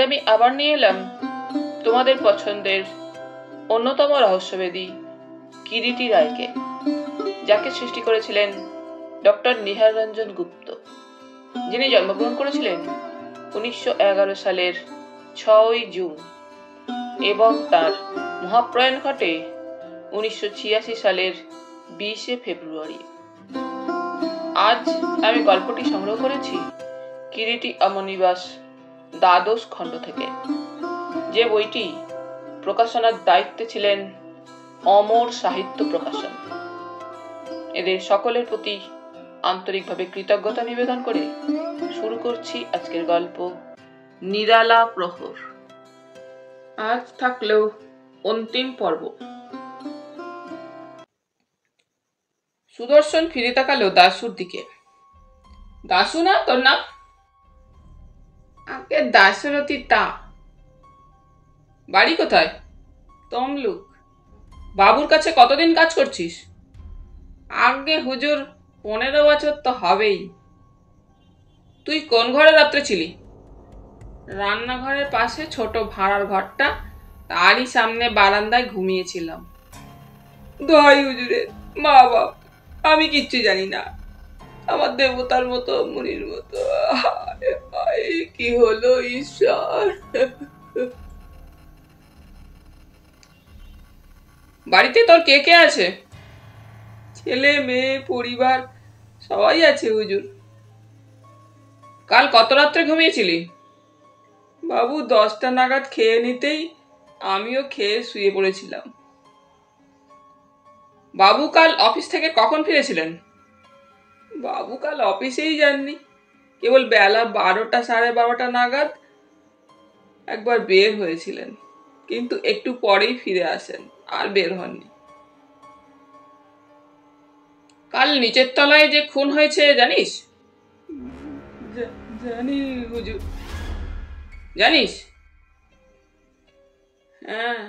আমি আবার নিয়ে এলাম তোমাদের পছন্দের অন্যতম রহস্যভেদী কিরিটি রায়কে, যাকে সৃষ্টি করেছিলেন ডক্টর নিহার রঞ্জন গুপ্ত, যিনি জন্মগ্রহণ করেছিলেন 1911 সালের 6 জুন এবং তার মহাপ্রয়াণ ঘটে 1986 সালের 20 ফেব্রুয়ারি। আজ আমি গল্পটি সংগ্রহ করেছি কিরিটি অমনিবাস দ্বাদশ খণ্ড থেকে, যে বইটি প্রকাশনার দায়িত্বে ছিলেন অমর সাহিত্য প্রকাশন। এদের সকলের প্রতি আন্তরিকভাবে কৃতজ্ঞতা নিবেদন করে শুরু করছি আজকের গল্প নিরালা প্রহর। আজ থাকলেও অন্তিম পর্ব। সুদর্শন ফিরে তাকালো দাশুর দিকে। দাশু না তোর নাম? আগে দাশরথী তা। বাড়ি কোথায়? তমলুক। বাবুর কাছে কতদিন কাজ করছিস? আগে হুজুর 15 বছর তো হবেই। তুই কোন ঘরে রাত্রে ছিলি? রান্নাঘরের পাশে ছোট ভাড়ার ঘরটা, তারই সামনে বারান্দায় ঘুমিয়েছিলাম। দোহাই হুজুরের, মা বাপ, আমি কিচ্ছু জানি না। আমার দেবতার মতো মুনির মতো। কি হলো ঈশ্বর। বাড়িতে তোর কে কে আছে? ছেলে মেয়ে পরিবার সবাই আছে হুজুর। কাল কত রাত্রে ঘুমিয়েছিলি? বাবু 10টা নাগাদ খেয়ে নিতেই আমিও খেয়ে শুয়ে পড়েছিলাম। বাবু কাল অফিস থেকে কখন ফিরেছিলেন? বাবু কাল অফিসেই যাননি, কেবল বেলা 12টা সাড়ে 12টা নাগাদ একবার বের হয়েছিলেন, কিন্তু একটু পরেই ফিরে আসেন, আর বের হননি। কাল নিচের তলায় যে খুন হয়েছে জানিস? জানি হুজুর। জানিস? হ্যাঁ,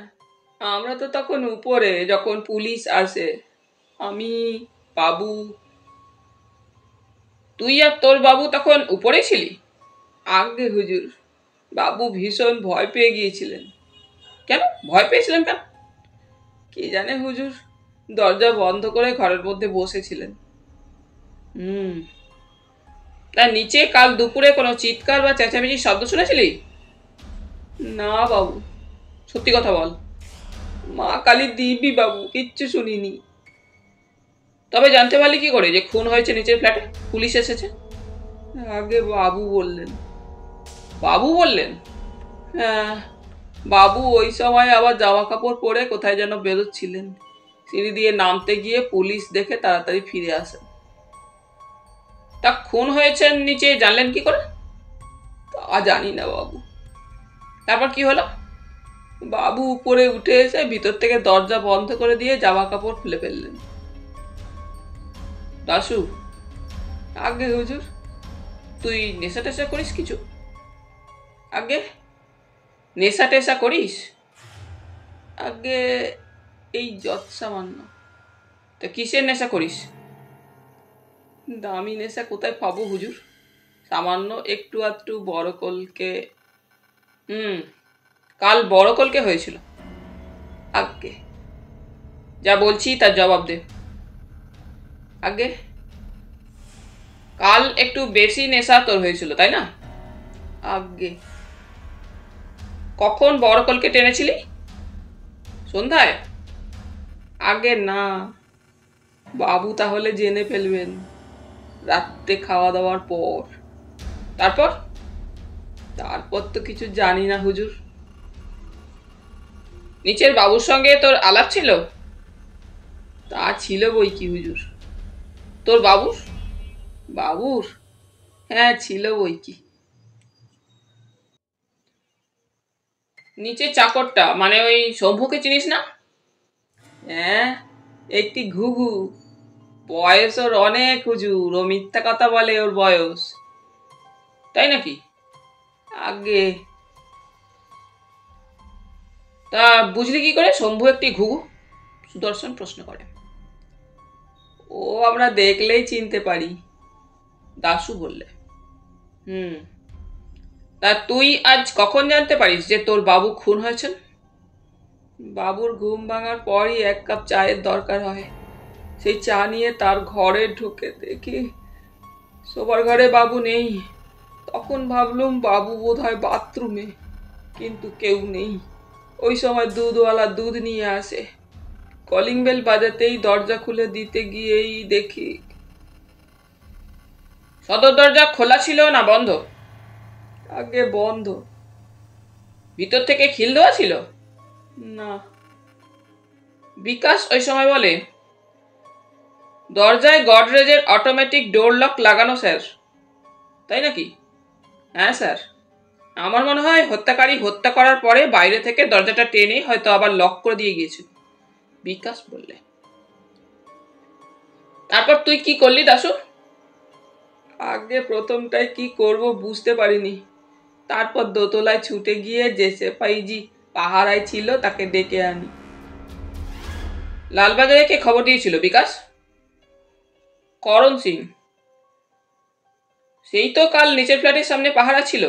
আমরা তো তখন উপরে, যখন পুলিশ আসে। আমি, বাবু। তুই আর তোর বাবু তখন উপরে ছিলি? আগে হুজুর, বাবু ভীষণ ভয় পেয়ে গিয়েছিলেন। কেন ভয় পেয়েছিলেন কেন? কে জানে হুজুর, দরজা বন্ধ করে ঘরের মধ্যে বসেছিলেন। তার নিচে কাল দুপুরে কোনো চিৎকার বা চেঁচামেচির শব্দ শুনেছিলি? না বাবু, সত্যি কথা বল। মা কালী দিব্যি বাবু, কিচ্ছু শুনিনি। তবে জানতে পারলি কি করে যে খুন হয়েছে নিচের ফ্ল্যাটে, পুলিশ এসেছে? আগে বাবু বললেন। বাবু বললেন? হ্যাঁ, বাবু ওই সময় আবার জামা কাপড় পরে কোথায় যেন বেরোচ্ছিলেন। সিঁড়ি দিয়ে নামতে গিয়ে পুলিশ দেখে তাড়াতাড়ি ফিরে আসেন। তা খুন হয়েছেন নিচে জানলেন কি করে? তা জানি না বাবু। তারপর কি হলো? বাবু উপরে উঠে এসে ভিতর থেকে দরজা বন্ধ করে দিয়ে জামা কাপড় খুলে ফেললেন। দাশু, আগে হুজুর। তুই নেশা টেশা করিস কিছু? আগে নেশা টেশা করিস? আগে এই যৎ সামান্য। তা কিসের নেশা করিস? দামি নেশা কোথায় পাবো হুজুর? সামান্য একটু আধটু বড় কলকে। কাল বড় কলকে হয়েছিল। আগে যা বলছি তার জবাব দে। আগে কাল একটু বেশি নেশা তোর হয়েছিল, তাই না? আগে কখন বড় কলকে টেনেছিলি? সন্ধ্যায়? আগে না, বাবু তাহলে জেনে ফেলবেন রাত্রে খাওয়া দাওয়ার পর। তারপর? তারপর তো কিছু জানি না হুজুর। নিচের বাবুর সঙ্গে তোর আলাপ ছিল? তা ছিল বই কি হুজুর। তোর বাবুর? বাবুর? হ্যাঁ, ছিল বই কি। নিচে চাকরটা, মানে ওই শম্ভুকে চিনিস না? হ্যাঁ, একটি ঘুঘু। বয়স ওর অনেক হুজুর, ও মিথ্যা কথা বলে ওর বয়স। তাই নাকি? আগে তা বুঝলি কি করে শম্ভু একটি ঘুঘু? সুদর্শন প্রশ্ন করে। ও আমরা দেখলেই চিনতে পারি, দাশু বললে। তা তুই আজ কখন জানতে পারিস যে তোর বাবু খুন হয়েছেন? বাবুর ঘুম ভাঙার পরই এক কাপ চায়ের দরকার হয়। সেই চা নিয়ে তার ঘরে ঢুকে দেখি শোবার ঘরে বাবু নেই। তখন ভাবলুম বাবু বোধহয় বাথরুমে, কিন্তু কেউ নেই। ওই সময় দুধওয়ালা দুধ নিয়ে আসে। কলিং বেল বাজাতেই দরজা খুলে দিতে গিয়েই দেখি সদর দরজা খোলা ছিল না বন্ধ? আগে বন্ধ। ভিতর থেকে খিল দেওয়া ছিল? না। বিকাশ ওই সময় বলে, দরজায় গডরেজের অটোমেটিক ডোর লক লাগানো স্যার। তাই নাকি? হ্যাঁ স্যার। আমার মনে হয় হত্যাকারী হত্যা করার পরে বাইরে থেকে দরজাটা টেনে হয়তো আবার লক করে দিয়ে গিয়েছিল। বিকাশ বললে, তারপর তুই কি করলি দাশু? আগে প্রথমটাই কি করব বুঝতে পারিনি। তারপর দোতলায় ছুটে গিয়ে যে সেপাইজি পাহারায় ছিল তাকে ডেকে আনি। লালবাজারে কে খবর দিয়েছিল বিকাশ? করণ সিং। সেই তো কাল নিচের ফ্ল্যাটের সামনে পাহারা ছিল।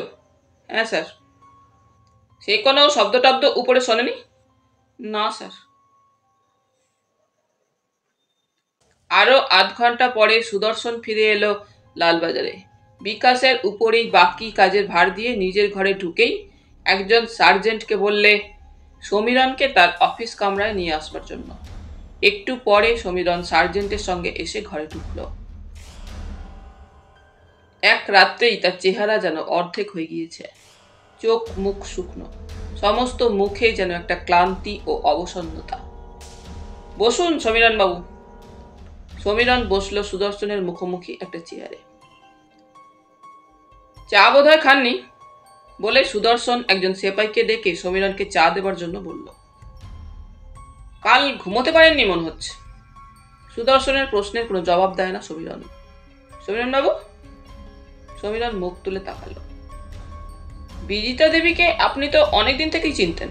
হ্যাঁ স্যার। সে কোনো শব্দ টব্দ উপরে শোনেনি? না স্যার। আরো আধ ঘন্টা পরে সুদর্শন ফিরে এলো লালবাজারে। বিকাশের উপরেই বাকি কাজের ভার দিয়ে নিজের ঘরে ঢুকেই একজন সার্জেন্টকে বললে সমীরণকে তার অফিস কামরায় নিয়ে আসবার জন্য। একটু পরে সমীরণ সার্জেন্টের সঙ্গে এসে ঘরে ঢুকল। এক রাত্রেই তার চেহারা যেন অর্ধেক হয়ে গিয়েছে। চোখ মুখ শুকনো, সমস্ত মুখে যেন একটা ক্লান্তি ও অবসন্নতা। বসুন সমীরণ বাবু। সমীরণ বসল সুদর্শনের মুখোমুখি একটা চেয়ারে। চা বোধহয় খাননি বলে সুদর্শন একজন সেপাইকে ডেকে সমীরণকে চা দেবার জন্য বলল। কাল ঘুমোতে পারেননি মনে হচ্ছে। সুদর্শনের প্রশ্নের কোনো জবাব দেয় না সমীরণ। সমীরণ বাবু? সমীরণ মুখ তুলে তাকালো। বিজিতা দেবীকে আপনি তো অনেকদিন থেকেই চিনতেন।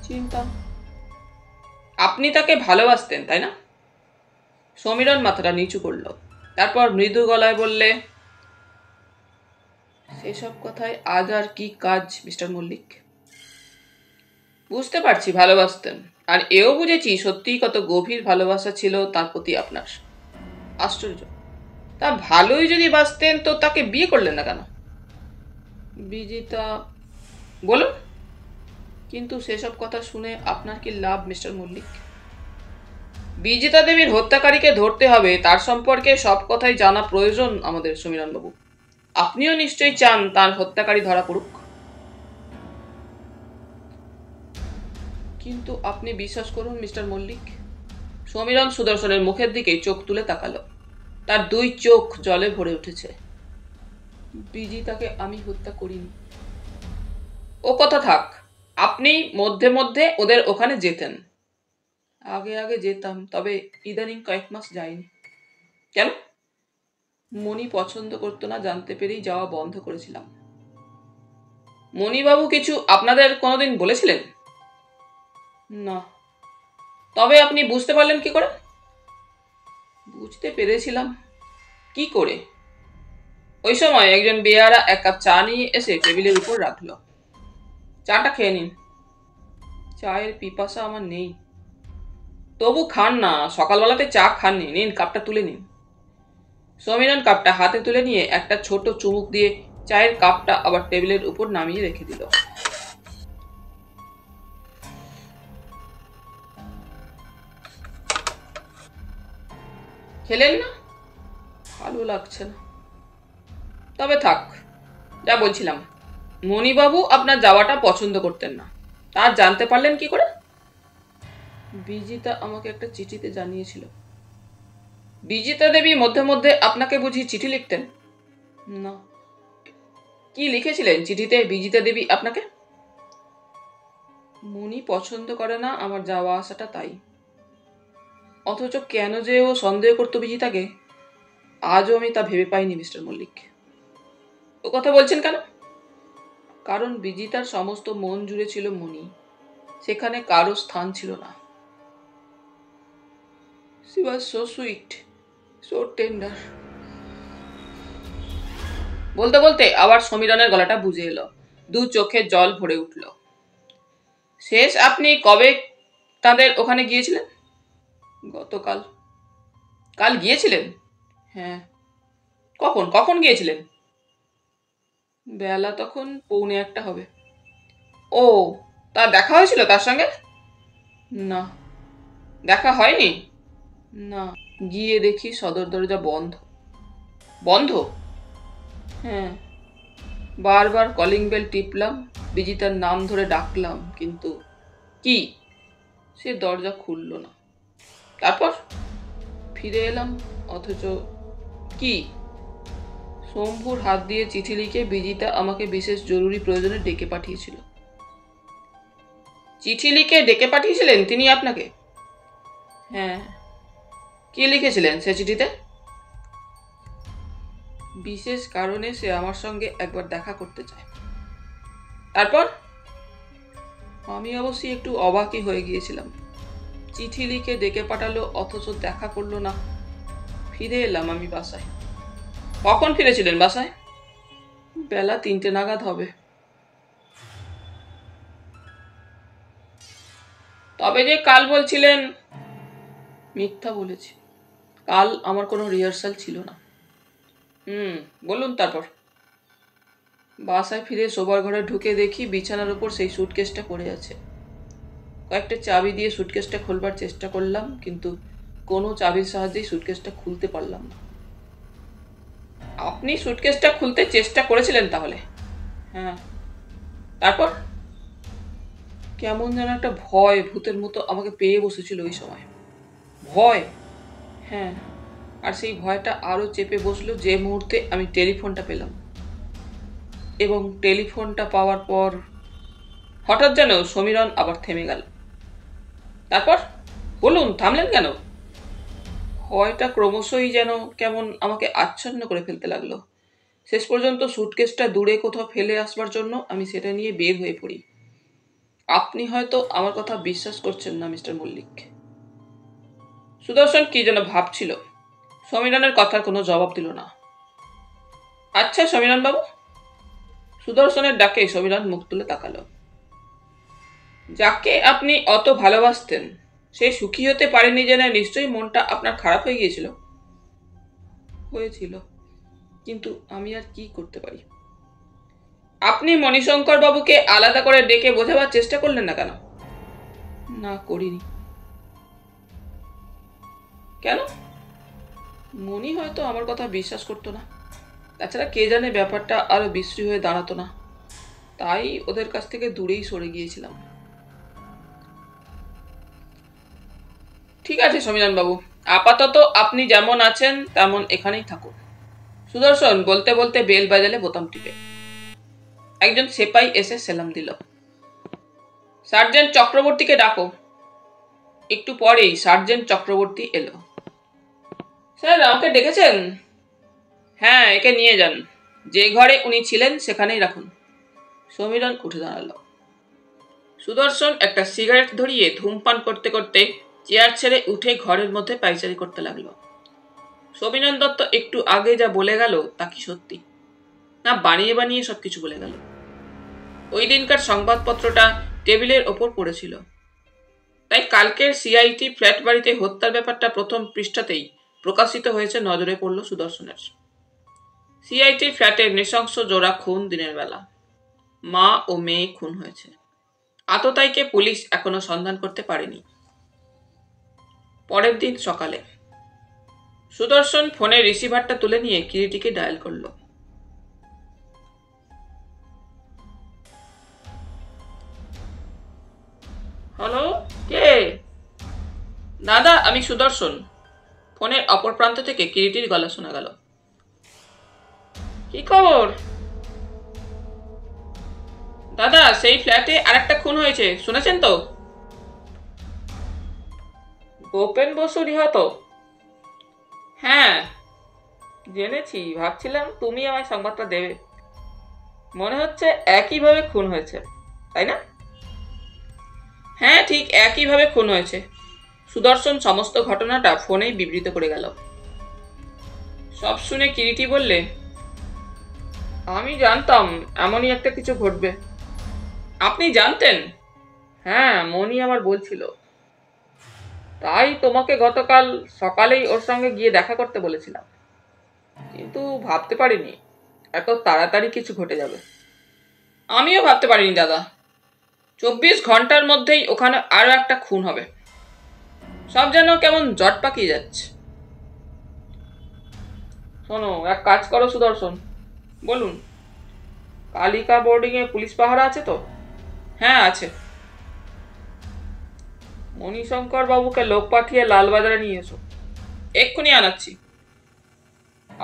চিনতাম। আপনি তাকে ভালোবাসতেন তাই না? সমীরণ মাথাটা নিচু করল, তারপর মৃদু গলায় বললে, সেসব কথায় আজ আর কি কাজ মিস্টার মল্লিক। বুঝতে পারছি ভালোবাসতেন, আর এও বুঝেছি সত্যিই কত গভীর ভালোবাসা ছিল তার প্রতি আপনার। আশ্চর্য। তা ভালোই যদি বাসতেন তো তাকে বিয়ে করলেন না কেন? বিজিতা। বলুন। কিন্তু সেসব কথা শুনে আপনার কি লাভ মিস্টার মল্লিক? বিজিতা দেবীর হত্যাকারীকে ধরতে হবে, তার সম্পর্কে সব কথাই জানা প্রয়োজন আমাদের সমীরণ বাবু। আপনিও নিশ্চয়ই চান তার হত্যাকারী ধরা পড়ুক। কিন্তু আপনি বিশ্বাস করুন মিস্টার মল্লিক। সমীরণ সুদর্শনের মুখের দিকে চোখ তুলে তাকালো। তার দুই চোখ জলে ভরে উঠেছে। বিজিতাকে আমি হত্যা করিনি। ও কথা থাক, আপনি মধ্যে মধ্যে ওদের ওখানে যেতেন। আগে আগে যেতাম, তবে ইদানিং কয়েক মাস যাইনি। কেন? মণি পছন্দ করতো না জানতে পেরেই যাওয়া বন্ধ করেছিলাম। মণিবাবু কিছু আপনাদের কোনোদিন বলেছিলেন? না। তবে আপনি বুঝতে পারলেন কি করে? বুঝতে পেরেছিলাম। কি করে? ওই সময় একজন বেয়ারা এক কাপ চা নিয়ে এসে টেবিলের উপর রাখলো। চাটা খেয়ে নিন। চায়ের পিপাসা আমার নেই। তবু খান না, সকালবেলাতে চা খাননি। নিন, কাপটা তুলে নিন। সমীরণ কাপটা হাতে তুলে নিয়ে একটা ছোট চুমুক দিয়ে চায়ের কাপটা আবার টেবিলের উপর নামিয়ে রেখে দিল। খেলেন না? ভালো লাগছে না। তবে থাক, যা বলছিলাম, মণিবাবু আপনার যাওয়াটা পছন্দ করতেন না, তা জানতে পারলেন কি করে? বিজিতা আমাকে একটা চিঠিতে জানিয়েছিল। বিজিতা দেবী মধ্যে মধ্যে আপনাকে বুঝি চিঠি লিখতেন? না। কি লিখেছিলেন চিঠিতে বিজিতা দেবী আপনাকে? মণি পছন্দ করে না আমার যাওয়া আসাটা, তাই। অথচ কেন যে ও সন্দেহ করতো বিজিতাকে, আজও আমি তা ভেবে পাইনি মিস্টার মল্লিক। ও কথা বলছেন কেন? কারণ বিজিতার সমস্ত মন জুড়ে ছিল মণি, সেখানে কারো স্থান ছিল না। She was so sweet, so tender. বলতে বলতে আবার সমীরনের গলাটা বুঝে এলো, দু চোখে জল ভরে উঠল। শেষ আপনি কবে তাদের ওখানে গিয়েছিলেন? গতকাল। কাল গিয়েছিলেন? হ্যাঁ। কখন কখন গিয়েছিলেন? বেলা তখন 1:45 হবে। ও, তা দেখা হয়েছিল তার সঙ্গে? না। দেখা হয়নি? না। গিয়ে দেখি সদর দরজা বন্ধ। বন্ধ? হ্যাঁ। বারবার কলিং বেল টিপলাম, বিজিতার নাম ধরে ডাকলাম, কিন্তু কি, সে দরজা খুলল না। তারপর ফিরে এলাম, অথচ কি, শম্ভুর হাত দিয়ে চিঠি লিখে বিজিতা আমাকে বিশেষ জরুরি প্রয়োজনে ডেকে পাঠিয়েছিল। চিঠি লিখে ডেকে পাঠিয়েছিলেন তিনি আপনাকে? হ্যাঁ। কি লিখেছিলেন সে চিঠিতে? বিশেষ কারণে সে আমার সঙ্গে একবার দেখা করতে চায়। তারপর? আমি অবশ্যই একটু অবাকই হয়ে গিয়েছিলাম। চিঠি লিখে ডেকে পাঠালো, অথচ দেখা করলো না। ফিরে এলাম আমি বাসায়। কখন ফিরেছিলেন বাসায়? বেলা 3টে নাগাদ হবে। তবে যে কাল বলছিলেন? মিথ্যা বলেছি, কাল আমার কোনো রিহার্সাল ছিল না। বলুন তারপর। বাসায় ফিরে শোবার ঘরে ঢুকে দেখি বিছানার উপর সেই সুটকেসটা পড়ে আছে। কয়েকটা চাবি দিয়ে সুটকেসটা খোলবার চেষ্টা করলাম, কিন্তু কোনো চাবির সাহায্যেই সুটকেসটা খুলতে পারলাম না। আপনি সুটকেসটা খুলতে চেষ্টা করেছিলেন তাহলে? হ্যাঁ। তারপর? কেমন যেন একটা ভয় ভূতের মতো আমাকে পেয়ে বসেছিল ওই সময়। ভয়? হ্যাঁ। আর সেই ভয়টা আরো চেপে বসলো যে মুহূর্তে আমি টেলিফোনটা পেলাম। এবং টেলিফোনটা পাওয়ার পর হঠাৎ যেন সমীরন আবার থেমে গেল। তারপর বলুন, থামলেন কেন? ভয়টা ক্রমশই যেন কেমন আমাকে আচ্ছন্ন করে ফেলতে লাগলো। শেষ পর্যন্ত সুটকেসটা দূরে কোথাও ফেলে আসবার জন্য আমি সেটা নিয়ে বের হয়ে পড়ি। আপনি হয়তো আমার কথা বিশ্বাস করছেন না মিস্টার মল্লিক। সুদর্শন কি যেন ভাবছিল। সমীরনের কথার কোনো জবাব দিল না। আচ্ছা সমীরন বাবু। সুদর্শনের ডাকে সমীরন মুখ তুলে তাকালো। যাকে আপনি অত ভালোবাসতেন সে সুখী হতে পারেনি জেনে নিশ্চয়ই মনটা আপনার খারাপ হয়ে গিয়েছিল। হয়েছিল, কিন্তু আমি আর কি করতে পারি? আপনি মণিশঙ্কর বাবুকে আলাদা করে ডেকে বোঝাবার চেষ্টা করলেন না কেন? না, করিনি। কেন? মণি হয়তো আমার কথা বিশ্বাস করতো না। তাছাড়া কে জানে ব্যাপারটা আরো বিশ্রী হয়ে দাঁড়াতো না। তাই ওদের কাছ থেকে দূরেই সরে গিয়েছিলাম। ঠিক আছে সমীরন বাবু, আপাতত আপনি যেমন আছেন তেমন এখানেই থাকুন। সুদর্শন বলতে বলতে বেল বাজালে বোতাম টিপে। একজন সেপাই এসে সেলাম দিল। সার্জেন্ট চক্রবর্তীকে ডাকো। একটু পরেই সার্জেন্ট চক্রবর্তী এলো। স্যার, আমাকে ডেকেছেন? হ্যাঁ, একে নিয়ে যান। যে ঘরে উনি ছিলেন সেখানেই রাখুন। সমীরন উঠে দাঁড়ালো। সুদর্শন একটা সিগারেট ধরিয়ে ধূমপান করতে করতে চেয়ার ছেড়ে উঠে ঘরের মধ্যে পায়চারি করতে লাগলো। সমীরন দত্ত একটু আগে যা বলে গেল তা কি সত্যি, না বানিয়ে বানিয়ে সবকিছু বলে গেল? ওই দিনকার সংবাদপত্রটা টেবিলের ওপর পড়েছিল, তাই কালকের সিআইটি ফ্ল্যাট বাড়িতে হত্যার ব্যাপারটা প্রথম পৃষ্ঠাতেই প্রকাশিত হয়েছে নজরে পড়ল সুদর্শনের। সিআইটি ফ্ল্যাটের নৃশংস জোড়া খুন দিনের বেলা। মা ও মেয়ে খুন হয়েছে। আততায়ীকে পুলিশ এখনো সন্ধান করতে পারেনি। পরের দিন সকালে সুদর্শন ফোনের রিসিভারটা তুলে নিয়ে কিরিটিকে ডায়াল করল। হ্যালো, কে? দাদা, আমি সুদর্শন। ফোনের অপর প্রান্ত থেকে কিরিটির গলা শোনা গেল। কি খবর? দাদা, সেই ফ্ল্যাটে আরেকটা খুন হয়েছে, শুনেছেন তো? গোপেন বসু নিহত? হ্যাঁ, জেনেছি। ভাবছিলাম তুমি আমায় সংবাদটা দেবে। মনে হচ্ছে একইভাবে খুন হয়েছে, তাই না? হ্যাঁ, ঠিক একইভাবে খুন হয়েছে। সুদর্শন সমস্ত ঘটনাটা ফোনেই বিবৃত করে গেল। সব শুনে কিরিটি বললে, আমি জানতাম এমনই একটা কিছু ঘটবে। আপনি জানতেন? হ্যাঁ, মনি আমার বলছিল। তাই তোমাকে গতকাল সকালেই ওর সঙ্গে গিয়ে দেখা করতে বলেছিলাম, কিন্তু ভাবতে পারিনি এত তাড়াতাড়ি কিছু ঘটে যাবে। আমিও ভাবতে পারিনি দাদা, 24 ঘন্টার মধ্যেই ওখানে আরো একটা খুন হবে। সব যেন কেমন জট পাকিয়ে যাচ্ছে। শোনো, এক কাজ করো সুদর্শন। বলুন। কালিকা বোর্ডিংয়ে পুলিশ পাহারা আছে তো? হ্যাঁ, আছে। মণিশঙ্কর বাবুকে লোক পাঠিয়ে লালবাজারে নিয়ে এসো। এক্ষুনি আনাচ্ছি।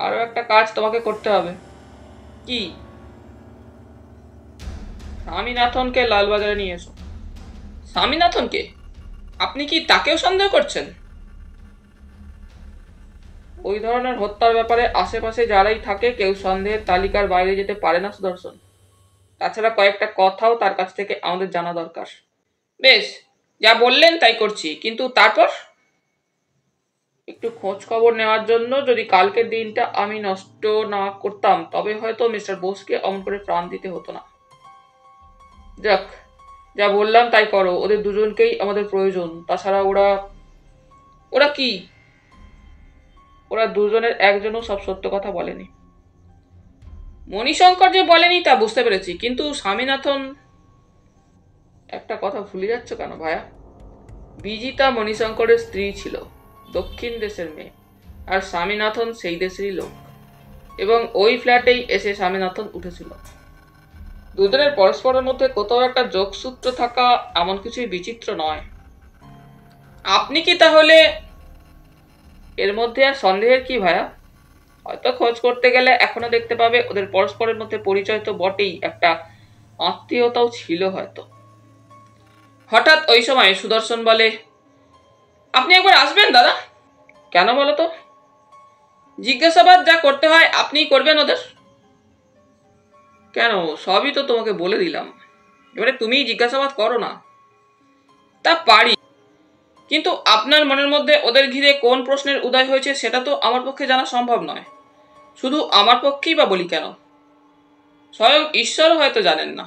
আরো একটা কাজ তোমাকে করতে হবে। কি? স্বামীনাথনকে লালবাজারে নিয়ে এসো। স্বামীনাথনকে? আপনি কি তাকেও সন্দেহ করছেন? ওই ধরনের হত্যার ব্যাপারে আশেপাশে যারাই থাকে কেউ সন্দেহের তালিকার বাইরে যেতে পারে না সুদর্শন। তাছাড়া কয়েকটা কথাও তার কাছ থেকে আমাদের জানা দরকার। বেশ, যা বললেন তাই করছি, কিন্তু তারপর? একটু খোঁজ খবর নেওয়ার জন্য যদি কালকের দিনটা আমি নষ্ট না করতাম তবে হয়তো মিস্টার বোসকে অমন করে প্রাণ দিতে হতো না। যাক, যা বললাম তাই করো। ওদের দুজনকেই আমাদের প্রয়োজন। তাছাড়া ওরা ওরা কি? ওরা দুজনের একজনও সব সত্য কথা বলেনি। মণিশঙ্কর যে বলেনি তা বুঝতে পেরেছি, কিন্তু স্বামীনাথন। একটা কথা ভুলে যাচ্ছ কেন ভায়া? বিজিতা মণিশঙ্করের স্ত্রী ছিল, দক্ষিণ দেশের মেয়ে, আর স্বামীনাথন সেই দেশেরই লোক, এবং ওই ফ্ল্যাটেই এসে স্বামীনাথন উঠেছিল। দুজনের পরস্পরের মধ্যে কোথাও একটা যোগসূত্র থাকা এমন কিছুই বিচিত্র নয়। আপনি কি তাহলে? এর মধ্যে আর সন্দেহের কি ভায়া? হয়তো খোঁজ করতে গেলে এখনো দেখতে পাবে ওদের পরস্পরের মধ্যে পরিচয় তো বটেই, একটা আত্মীয়তাও ছিল হয়তো। হঠাৎ ওই সময় সুদর্শন বলে, আপনি একবার আসবেন দাদা। কেন বলো তো? জিজ্ঞাসাবাদ যা করতে হয় আপনিই করবেন ওদের। কেন, সবই তো তোমাকে বলে দিলাম, এবারে তুমিই জিজ্ঞাসাবাদ করো না। তা পারি, কিন্তু আপনার মনের মধ্যে ওদের ঘিরে কোন প্রশ্নের উদয় হয়েছে সেটা তো আমার পক্ষে জানা সম্ভব নয়। শুধু আমার পক্ষেই বা বলি কেন, স্বয়ং ঈশ্বর হয়তো জানেন না।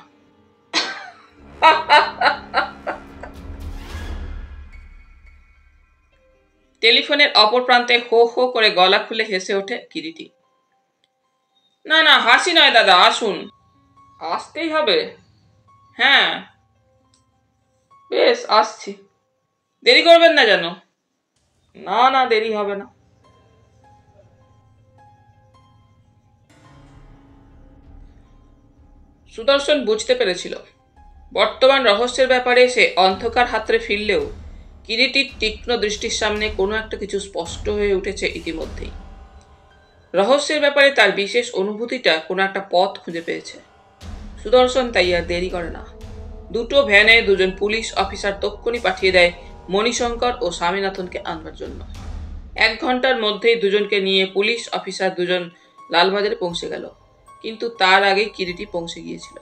টেলিফোনের অপর প্রান্তে হো হো করে গলা খুলে হেসে ওঠে কিরিটি। না না, হাসি নয় দাদা, আসুন। আসতেই হবে? হ্যাঁ, বেশ, আসছি। দেরি করবেন না যেন। না না, দেরি হবে না। সুদর্শন বুঝতে পেরেছিল বর্তমান রহস্যের ব্যাপারে সে অন্ধকার হাতড়ে ফিরলেও কিরিটির তীক্ষ্ণ দৃষ্টির সামনে কোনো একটা কিছু স্পষ্ট হয়ে উঠেছে ইতিমধ্যেই। রহস্যের ব্যাপারে তার বিশেষ অনুভূতিটা কোনো একটা পথ খুঁজে পেয়েছে। সুদর্শন তাই আর দেরি করে না। দুটো ভ্যানে দুজন পুলিশ অফিসার তক্ষুনি পাঠিয়ে দেয় মণিশঙ্কর ও স্বামীনাথনকে আনবার জন্য। 1 ঘন্টার মধ্যেই দুজনকে নিয়ে পুলিশ অফিসার দুজন লালবাজারে পৌঁছে গেল, কিন্তু তার আগেই কিরিটি পৌঁছে গিয়েছিল।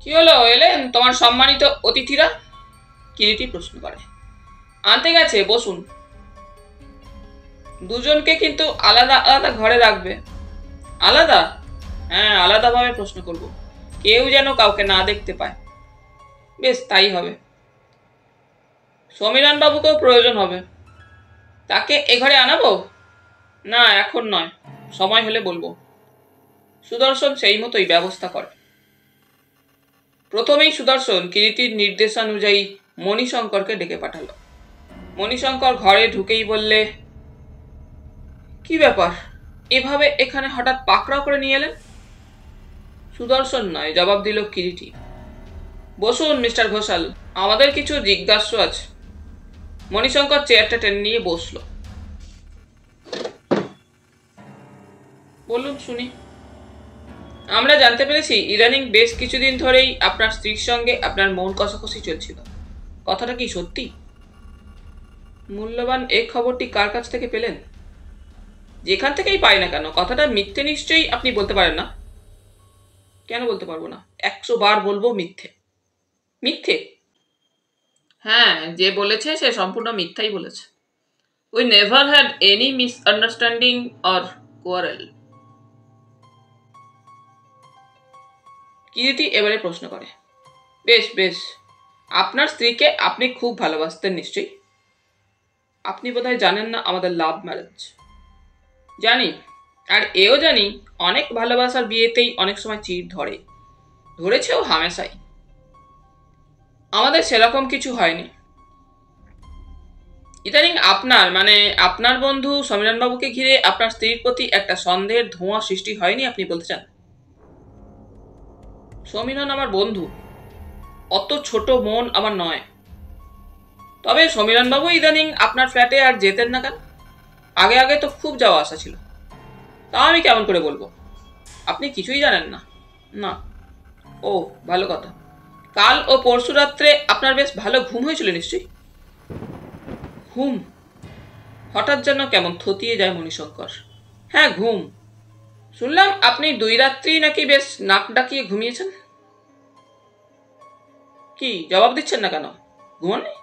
কি হলো, এলেন তোমার সম্মানিত অতিথিরা? কিরিটি প্রশ্ন করে। আনতে গেছে, বসুন। দুজনকে কিন্তু আলাদা আলাদা ঘরে রাখবে। আলাদা? হ্যাঁ, আলাদাভাবে প্রশ্ন করব, কেউ যেন কাউকে না দেখতে পায়। বেশ, তাই হবে। সমীরণ বাবুকেও প্রয়োজন হবে। তাকে এ ঘরে আনাবো? না, এখন নয়, সময় হলে বলবো। সুদর্শন সেই মতোই ব্যবস্থা করে। প্রথমেই সুদর্শন কিরিটির নির্দেশানুযায়ী মণিশঙ্করকে ডেকে পাঠালো। মণিশঙ্কর ঘরে ঢুকেই বললে, কি ব্যাপার, এভাবে এখানে হঠাৎ পাকড়াও করে নিয়ে এলেন? সুদর্শন নয়, জবাব দিল কিরিটি। বসুন মিস্টার ঘোষাল, আমাদের কিছু জিজ্ঞাস্য আছে। মণিশঙ্কর চেয়ারটা টেনে নিয়ে বসলো। বলুন শুনি। আমরা জানতে পেরেছি ইদানিং বেশ কিছুদিন ধরেই আপনার স্ত্রীর সঙ্গে আপনার মন কষাকষি চলছিল। কথাটা কি সত্যি? মূল্যবান এই খবরটি কার কাছ থেকে পেলেন? যেখান থেকেই পাই না কেন, কথাটা মিথ্যে নিশ্চয়ই আপনি বলতে পারেন না। কেন বলতে পারবো না? 100 বার বলবো মিথ্যে। মিথ্যে? হ্যাঁ, যে বলেছে সে সম্পূর্ণ মিথ্যাই বলেছে। We never had any misunderstanding or quarrel. Kiriti এবারে প্রশ্ন করে, বেশ বেশ, আপনার স্ত্রীকে আপনি খুব ভালোবাসতেন নিশ্চয়ই। আপনি বোধহয় জানেন না আমাদের লাভ ম্যারেজ। জানি, আর এও জানি অনেক ভালোবাসার বিয়েতেই অনেক সময় চিড় ধরে, ধরেছেও হামেশাই। আমাদের সেরকম কিছু হয়নি। ইদানিং আপনার বন্ধু সমীরণবাবুকে ঘিরে আপনার স্ত্রীর প্রতি একটা সন্দেহের ধোঁয়া সৃষ্টি হয়নি আপনি বলতে চান? সমীরণ আমার বন্ধু, অত ছোট মন আমার নয়। তবে সমীরণবাবু ইদানিং আপনার ফ্ল্যাটে আর যেতেন না কেন? আগে আগে তো খুব যাওয়া আসা ছিল। তা আমি কেমন করে বলবো? আপনি কিছুই জানেন না? না। ও, ভালো কথা। কাল ও পরশু রাত্রে আপনার বেশ ভালো ঘুম হয়েছিল নিশ্চয়ই? ঘুম? হঠাৎ যেন কেমন থতিয়ে যায় মণিশঙ্কর। হ্যাঁ, ঘুম। শুনলাম আপনি 2 রাত্রি নাকি বেশ নাক ডাকিয়ে ঘুমিয়েছেন। কি জবাব দিচ্ছেন না কেন? ঘুমাননি?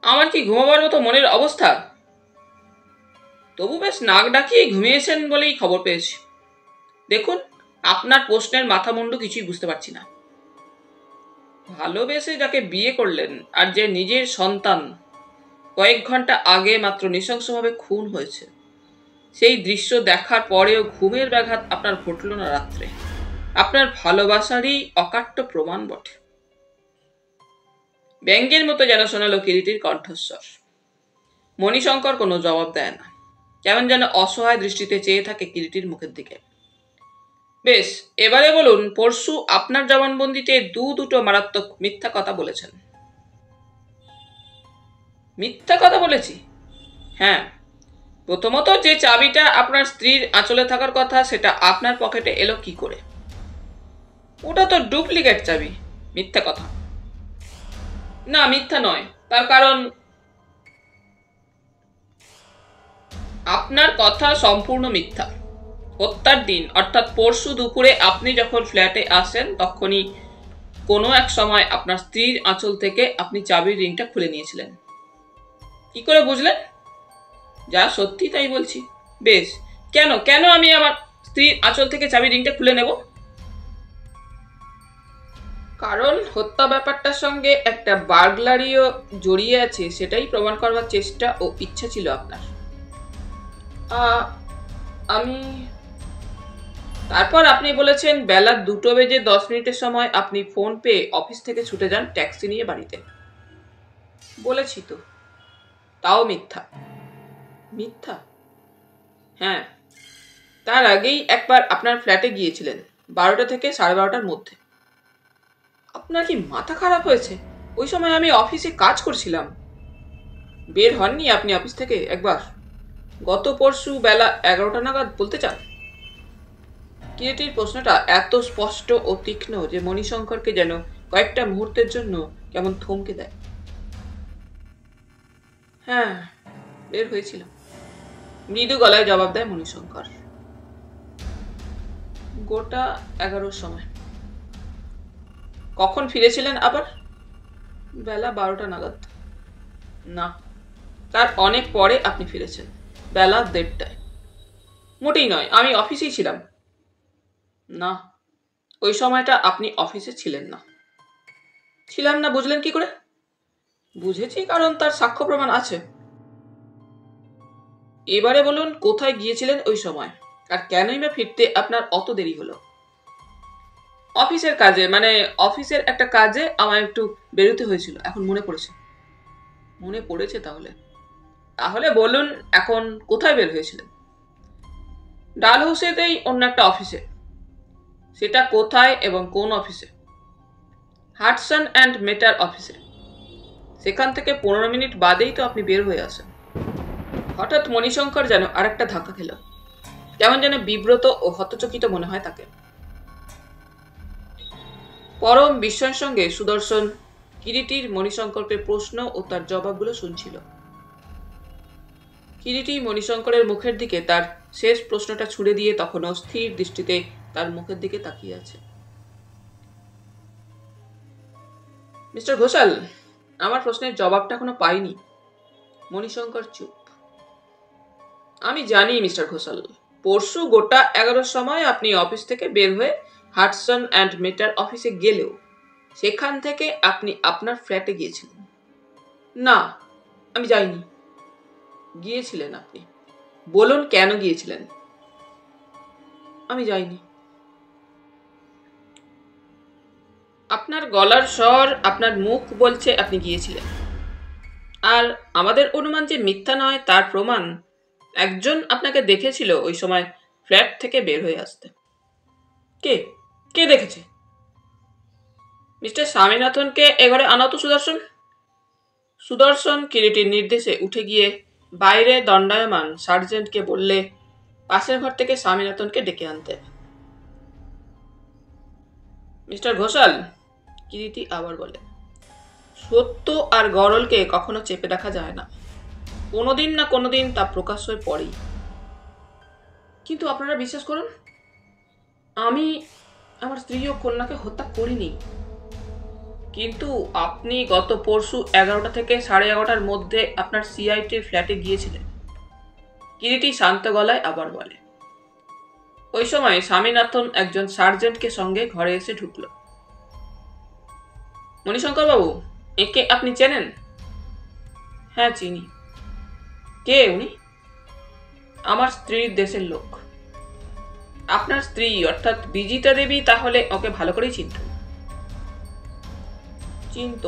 আমার কি ঘুমাবার মতো মনের অবস্থা? তবু বেশ নাক ডাকিয়ে ঘুমিয়েছেন বলেই খবর পেয়েছি। দেখুন, আপনার প্রশ্নের মাথা মুন্ডু কিছুই বুঝতে পারছি না। ভালোবেসে যাকে বিয়ে করলেন আর যে নিজের সন্তান কয়েক ঘন্টা আগে মাত্র নৃশংসভাবে খুন হয়েছে, সেই দৃশ্য দেখার পরেও ঘুমের ব্যাঘাত আপনার ঘটল না রাত্রে, আপনার ভালোবাসারই অকাট্য প্রমাণ বটে। ব্যঙ্গের মতো যেন শোনালো কিরিটির কণ্ঠস্বর। মণিশঙ্কর কোনো জবাব দেয় না, কেমন যেন অসহায় দৃষ্টিতে চেয়ে থাকে কিরিটির মুখের দিকে। বেশ, এবারে বলুন, পরশু আপনার জবানবন্দিতে দুটো মারাত্মক মিথ্যা কথা বলেছেন। মিথ্যা কথা বলেছি? হ্যাঁ। প্রথমত, যে চাবিটা আপনার স্ত্রীর আঁচলে থাকার কথা সেটা আপনার পকেটে এলো কি করে? ওটা তো ডুপ্লিকেট চাবি। মিথ্যা কথা। না, মিথ্যা নয়। তার কারণ আপনার কথা সম্পূর্ণ মিথ্যা। হত্যার দিন অর্থাৎ পরশু দুপুরে আপনি যখন ফ্ল্যাটে আসেন তখনই কোনো এক সময় আপনার স্ত্রীর আঁচল থেকে আপনি চাবির রিংটা খুলে নিয়েছিলেন। কি করে বুঝলেন? যা সত্যি তাই বলছি। বেশ, কেন কেন আমি আমার স্ত্রীর আঁচল থেকে চাবির রিংটা খুলে নেব? কারণ হত্যা ব্যাপারটার সঙ্গে একটা বার্গলারিও জড়িয়ে আছে, সেটাই প্রমাণ করবার চেষ্টা ও ইচ্ছা ছিল আপনার। আমি তারপর আপনি বলেছেন বেলা 2:10 সময় আপনি ফোন পেয়ে অফিস থেকে ছুটে যান ট্যাক্সি নিয়ে বাড়িতে। বলেছি তো। তাও মিথ্যা। মিথ্যা? হ্যাঁ। তার আগেই একবার আপনার ফ্ল্যাটে গিয়েছিলেন 12টা থেকে 12:30টার মধ্যে। আপনার কি মাথা খারাপ হয়েছে? ওই সময় আমি অফিসে কাজ করছিলাম। বের হননি আপনি অফিস থেকে একবার? গত পরশু বেলা 11টা নাগাদ বলতে চান? কিরিটির প্রশ্নটা এত স্পষ্ট ও তীক্ষ্ণ যে মণিশঙ্করকে যেন কয়েকটা মুহূর্তের জন্য কেমন থমকে দেয়। হ্যাঁ, বের হয়েছিল, মৃদু গলায় জবাব দেয় মণিশঙ্কর। গোটা 11টার সময়। কখন ফিরেছিলেন আবার? বেলা 12টা নাগাদ। না, তার অনেক পরে আপনি ফিরেছেন, বেলা 1:30টায়। মোটেই নয়, আমি অফিসেই ছিলাম। না, ওই সময়টা আপনি অফিসে ছিলেন না। ছিলাম না বুঝলেন কি করে? বুঝেছি কারণ তার সাক্ষ্য প্রমাণ আছে। এবারে বলুন, কোথায় গিয়েছিলেন ওই সময়, আর কেনই বা ফিরতে আপনার অত দেরি হলো? অফিসের কাজে, অফিসের একটা কাজে আমায় একটু বেরোতে হয়েছিল। এখন মনে পড়েছে। মনে পড়েছে? তাহলে বলুন, এখন কোথায় বের হয়েছিলেন? ডালহাউসেতেই অন্য একটা অফিসে। সেটা কোথায় এবং কোন অফিসে? হাডসন অ্যান্ড মেটার অফিসে। সেখান থেকে 15 মিনিট বাদেই তো আপনি বের হয়ে আসেন। হঠাৎ মণিশঙ্কর যেন আরেকটা ধাক্কা খেল, কেমন যেন বিব্রত ও হতচকিত মনে হয় তাকে। পরম বিস্ময়ের সঙ্গে সুদর্শন কিরিটির মণিশঙ্করকে প্রশ্ন ও তার জবাবগুলো শুনছিল। কিরিটি মণিশঙ্করের মুখের দিকে তার শেষ প্রশ্নটা ছুড়ে দিয়ে তখনও স্থির দৃষ্টিতে তার মুখের দিকে তাকিয়ে আছে। মিস্টার ঘোষাল, আমার প্রশ্নের জবাবটা এখনো পাইনি। মণিশঙ্কর চুপ। আমি জানি মিস্টার ঘোষাল, পরশু গোটা 11টার সময় আপনি অফিস থেকে বের হয়ে হাডসন অ্যান্ড মেটার অফিসে গেলেও সেখান থেকে আপনি আপনার ফ্ল্যাটে গিয়েছিলেন। না, আমি যাইনি। গিয়েছিলেন আপনি। বলুন কেন গিয়েছিলেন? আমি যাইনি। আপনার গলার স্বর, আপনার মুখ বলছে আপনি গিয়েছিলেন। আর আমাদের অনুমান যে মিথ্যা নয় তার প্রমাণ একজন আপনাকে দেখেছিল ওই সময় ফ্ল্যাট থেকে বের হয়ে আসতে। কে কে দেখেছে? মিস্টার স্বামীনাথনকে এ ঘরে আনাও তো সুদর্শন। সুদর্শন কিরিটির নির্দেশে উঠে গিয়ে বাইরে দণ্ডায়মান সার্জেন্টকে বললে পাশের ঘর থেকে স্বামীনাথনকে ডেকে আনতে। মিস্টার ঘোষাল, কিরিটি আবার বলে, সত্য আর গরলকে কখনো চেপে রাখা যায় না। কোনোদিন না কোনোদিন তা প্রকাশ হয়ে পড়েই। কিন্তু আপনারা বিশ্বাস করুন, আমি আমার স্ত্রী ও কন্যাকে হত্যা করিনি। কিন্তু আপনি গত পরশু 11টা থেকে 11:30টার মধ্যে আপনার সিআইটির ফ্ল্যাটে গিয়েছিলেন। কিরিটি শান্ত গলায় আবার বলে। ওই সময় স্বামীনাথন একজন সার্জেন্টকে সঙ্গে ঘরে এসে ঢুকল। মণিশঙ্কর বাবু, একে আপনি চেনেন? হ্যাঁ, চিনি। কে উনি? আমার স্ত্রীর দেশের লোক। আপনার স্ত্রী অর্থাৎ বিজিতা দেবী তাহলে ওকে ভালো করেই চিনতেন। চিনত।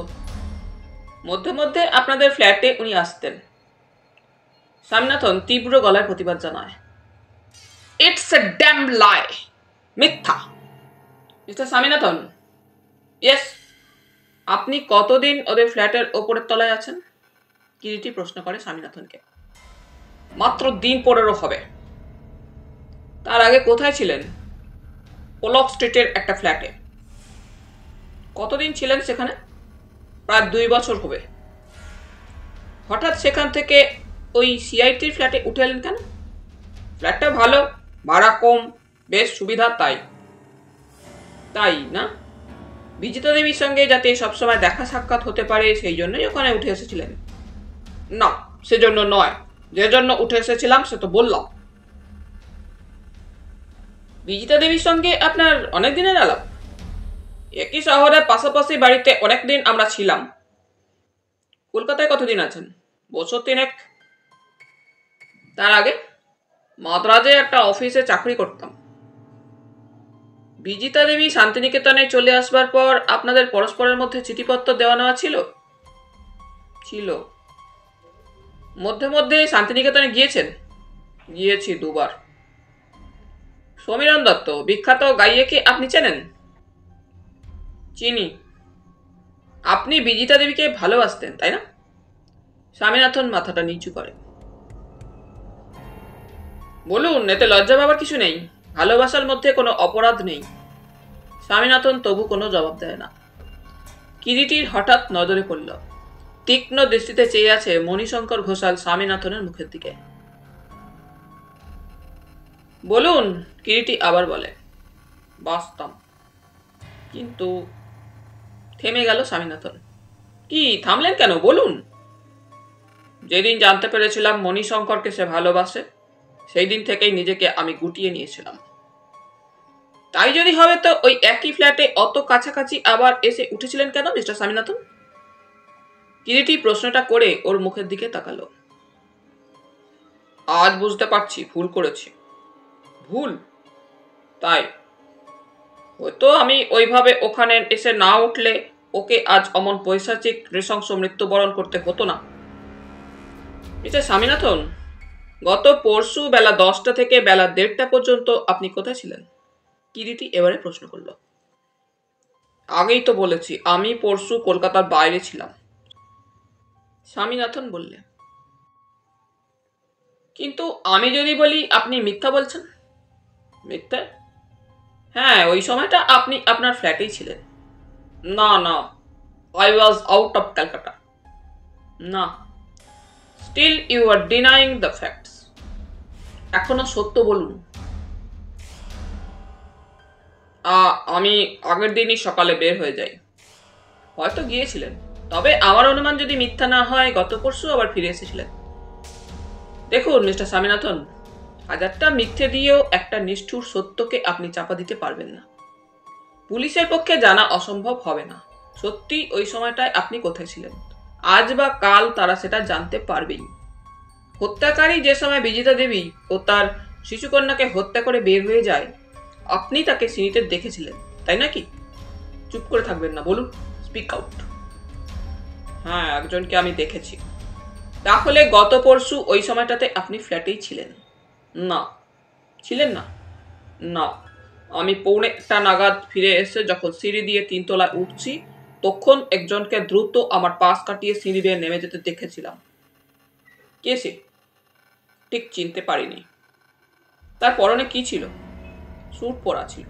মধ্যে মধ্যে আপনাদের ফ্ল্যাটে উনি আসতেন। স্বামীনাথন তীব্র গলায় প্রতিবাদ জানায়। ইটস এ ড্যাম লাই। মিথ্যা। মিস্টার স্বামীনাথন। ইয়েস। আপনি কতদিন ওদের ফ্ল্যাটের ওপরের তলায় আছেন? কিরিটি প্রশ্ন করে স্বামীনাথনকে। মাত্র দিন 15 হবে। তার আগে কোথায় ছিলেন? পোলক স্ট্রিটের একটা ফ্ল্যাটে। কতদিন ছিলেন সেখানে? প্রায় 2 বছর হবে। হঠাৎ সেখান থেকে ওই সিআইটির ফ্ল্যাটে উঠে এলেন কেন? ফ্ল্যাটটা ভালো, ভাড়া কম, বেশ সুবিধা, তাই। তাই না? বিজিতা দেবীর সঙ্গে যাতে সবসময় দেখা সাক্ষাৎ হতে পারে সেই জন্যই ওখানে উঠে এসেছিলেন। না, সেজন্য নয়। যে জন্য উঠে এসেছিলাম সে তো বললাম। বিজিতা দেবীর সঙ্গে আপনার অনেক দিনের আলাপ? একই শহরে পাশাপাশি বাড়িতে অনেকদিন আমরা ছিলাম। কলকাতায় কতদিন আছেন? বছর 3। তার আগে মাদ্রাজে একটা অফিসে চাকরি করতাম। বিজিতা দেবী শান্তিনিকেতনে চলে আসবার পর আপনাদের পরস্পরের মধ্যে চিঠিপত্র দেওয়া নেওয়া ছিল? ছিল। মধ্যে মধ্যে শান্তিনিকেতনে গিয়েছেন? গিয়েছি 2 বার। সমীরণ দত্ত বিখ্যাত গাইয়েকে আপনি চেনেন? চিনি। আপনি বিজিতা দেবীকে ভালোবাসতেন, তাই না? স্বামীনাথন মাথাটা নিচু করে। বলুন, এতে লজ্জা পাবার কিছু নেই। ভালোবাসার মধ্যে কোনো অপরাধ নেই। স্বামীনাথন তবু কোনো জবাব দেয় না। কিরিটির হঠাৎ নজরে পড়ল। তীক্ষ্ণ দৃষ্টিতে চেয়ে আছে মণিশঙ্কর ঘোষাল স্বামীনাথনের মুখের দিকে। বলুন, কিরিটি আবার বলে। বাস্তব। কিন্তু থেমে গেল স্বামীনাথন। কি থামলেন কেন? বলুন। যেদিন জানতে পেরেছিলাম মণিশঙ্করকে সে ভালোবাসে সেই দিন থেকেই নিজেকে আমি গুটিয়ে নিয়েছিলাম। তাই যদি হবে তো ওই একই ফ্ল্যাটে অত কাছাকাছি আবার এসে উঠেছিলেন কেন মিস্টার স্বামীনাথন? কিরিটি প্রশ্নটা করে ওর মুখের দিকে তাকালো। আজ বুঝতে পারছি ভুল করেছি। ভুল? তাই। হয়তো আমি ওইভাবে ওখানে এসে না উঠলে ওকে আজ অমন পৈশাচিক নৃশংস মৃত্যুবরণ করতে হতো না। মিস্টার স্বামীনাথন, গত পরশু বেলা 10টা থেকে বেলা 1:30টা পর্যন্ত আপনি কোথায় ছিলেন? কিরিটি এবারে প্রশ্ন করল। আগেই তো বলেছি আমি পরশু কলকাতার বাইরে ছিলাম। স্বামীনাথন বললে। কিন্তু আমি যদি বলি আপনি মিথ্যা বলছেন? মিথ্যা? হ্যাঁ, ওই সময়টা আপনি আপনার ফ্ল্যাটেই ছিলেন। না না, I was out of Calcutta. না। Still you are denying the facts. এখনো সত্য বলুন। আমি আগের দিনই সকালে বের হয়ে যাই। হয়তো গিয়েছিলেন, তবে আমার অনুমান যদি মিথ্যা না হয় গত পরশু আবার ফিরে এসেছিলেন। দেখুন মিস্টার স্বামীনাথন, হাজারটা মিথ্যে দিয়েও একটা নিষ্ঠুর সত্যকে আপনি চাপা দিতে পারবেন না। পুলিশের পক্ষে জানা অসম্ভব হবে না সত্যি ওই সময়টায় আপনি কোথায় ছিলেন। আজ বা কাল তারা সেটা জানতে পারবেই। হত্যাকারী যে সময় বিজিতা দেবী ও তার শিশুকন্যাকে হত্যা করে বের হয়ে যায়, আপনি তাকে সিঁড়িতে দেখেছিলেন, তাই নাকি? চুপ করে থাকবেন না, বলুন, স্পিক আউট। হ্যাঁ, একজনকে আমি দেখেছি। তাহলে গত পরশু ওই সময়টাতে আপনি ফ্ল্যাটেই ছিলেন? না। ছিলেন না? না। আমি 1:45 নাগাদ ফিরে এসে যখন সিঁড়ি দিয়ে 3 তলায় উঠছি, তখন একজনকে দ্রুত আমার পাশ কাটিয়ে সিঁড়ি বেয়ে নেমে যেতে দেখেছিলাম। কে সে? ঠিক চিনতে পারিনি। তার পরনে কি ছিল? স্যুট পরা ছিল।